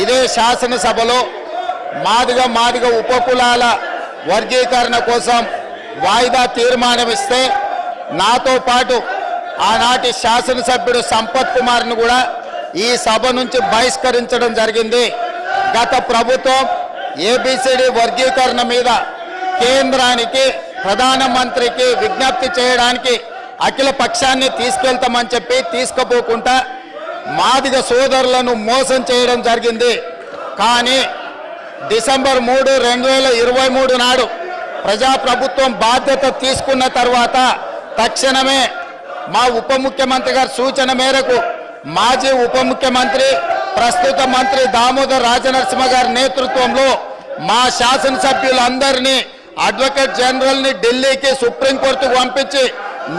ఇదే శాసనసభలో మాదిగ ఉపకులాల వర్గీకరణ కోసం వాయిదా తీర్మానం ఇస్తే నాతో పాటు ఆనాటి శాసనసభ్యుడు సంపత్ కుమార్ను కూడా ఈ సభ నుంచి బహిష్కరించడం జరిగింది. గత ప్రభుత్వం ఏబిసిడి వర్గీకరణ మీద కేంద్రానికి ప్రధానమంత్రికి విజ్ఞప్తి చేయడానికి అఖిల పక్షాన్ని తీసుకెళ్తామని చెప్పి తీసుకుపోకుండా మాదిగ సోదరులను మోసం చేయడం జరిగింది. కానీ డిసెంబర్ 3, 2023 నాడు ప్రజాప్రభుత్వం బాధ్యత తీసుకున్న తర్వాత తక్షణమే మా ఉప ముఖ్యమంత్రి గారి సూచన మేరకు మాజీ ఉప ముఖ్యమంత్రి ప్రస్తుత మంత్రి దామోదర్ రాజనరసింహ గారి నేతృత్వంలో మా శాసనసభ్యులందరినీ అడ్వకేట్ జనరల్ని ఢిల్లీకి సుప్రీంకోర్టుకు పంపించి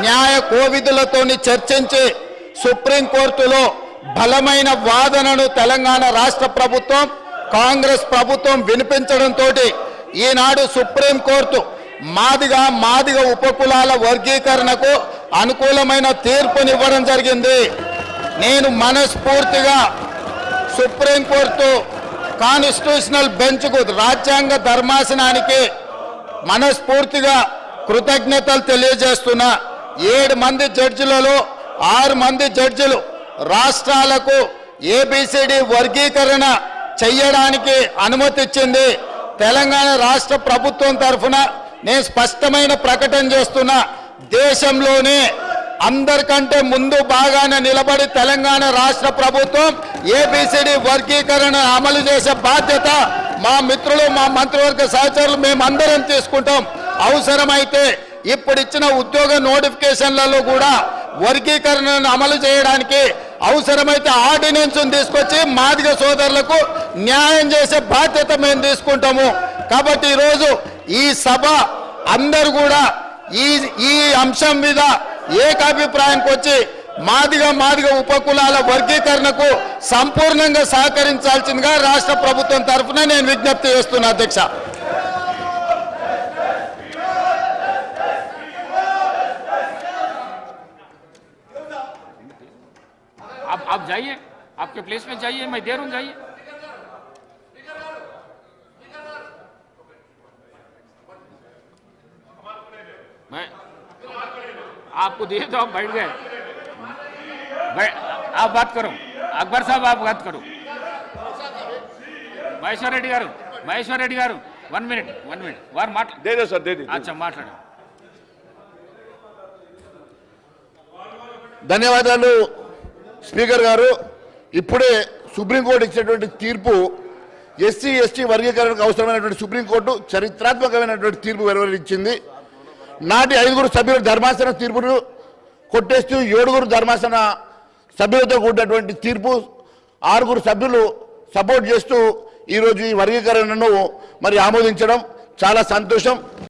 న్యాయ కోవిధులతో చర్చించి సుప్రీంకోర్టులో బలమైన వాదనను తెలంగాణ రాష్ట్ర ప్రభుత్వం కాంగ్రెస్ ప్రభుత్వం వినిపించడంతో ఈనాడు సుప్రీంకోర్టు మాదిగ ఉపకులాల వర్గీకరణకు అనుకూలమైన తీర్పునివ్వడం జరిగింది. నేను మనస్ఫూర్తిగా సుప్రీంకోర్టు కాన్స్టిట్యూషనల్ బెంచ్కు రాజ్యాంగ ధర్మాసనానికి మనస్ఫూర్తిగా కృతజ్ఞతలు తెలియజేస్తున్నా. 7 మంది జడ్జిలలో 6 మంది జడ్జిలు రాష్ట్రాలకు ఏబిసిడి వర్గీకరణ చెయ్యడానికి అనుమతి ఇచ్చింది. తెలంగాణ రాష్ట్ర ప్రభుత్వం తరఫున నేను స్పష్టమైన ప్రకటన చేస్తున్నా, దేశంలోనే అందరికంటే ముందు బాగానే నిలబడి తెలంగాణ రాష్ట్ర ప్రభుత్వం ఏబిసిడి వర్గీకరణ అమలు చేసే బాధ్యత మా మిత్రులు మా మంత్రివర్గ సహచరులు మేమందరం తీసుకుంటాం. అవసరమైతే ఇప్పుడు ఇచ్చిన ఉద్యోగ నోటిఫికేషన్లలో కూడా వర్గీకరణను అమలు చేయడానికి అవసరమైతే ఆర్డినెన్స్ తీసుకొచ్చి మాదిగ సోదరులకు న్యాయం చేసే బాధ్యత మేము తీసుకుంటాము. కాబట్టి ఈరోజు ఈ సభ అందరూ కూడా ఈ అంశం మీద ఏకాభిప్రాయానికి వచ్చి మాదిగ ఉపకులాల వర్గీకరణకు సంపూర్ణంగా సహకరించాల్సిందిగా రాష్ట్ర ప్రభుత్వం తరఫున నేను విజ్ఞప్తి చేస్తున్నా. అధ్యక్ష, आप जाइए, आपके प्लेस में जाइए, मैं दे रहा हूं, जाइए. मैं आपको दिए तो आप बैठ गए. आप बात करो, अकबर साहब आप बात करो. महेश्वर रेड्डी गारू 1 मिनट वार माट दे दो सर, दे दे. अच्छा మాట్లాడు. ధన్యవాదాలు స్పీకర్ గారు. ఇప్పుడే సుప్రీంకోర్టు ఇచ్చినటువంటి తీర్పు ఎస్సీ ఎస్టీ వర్గీకరణకు అవసరమైనటువంటి సుప్రీంకోర్టు చరిత్రాత్మకమైనటువంటి తీర్పు వెలువరించింది. నాటి 5 సభ్యుల ధర్మాసన తీర్పును కొట్టేస్తూ 7 ధర్మాసన సభ్యులతో కూడినటువంటి తీర్పు 6 సభ్యులు సపోర్ట్ చేస్తూ ఈరోజు ఈ వర్గీకరణను మరి ఆమోదించడం చాలా సంతోషం.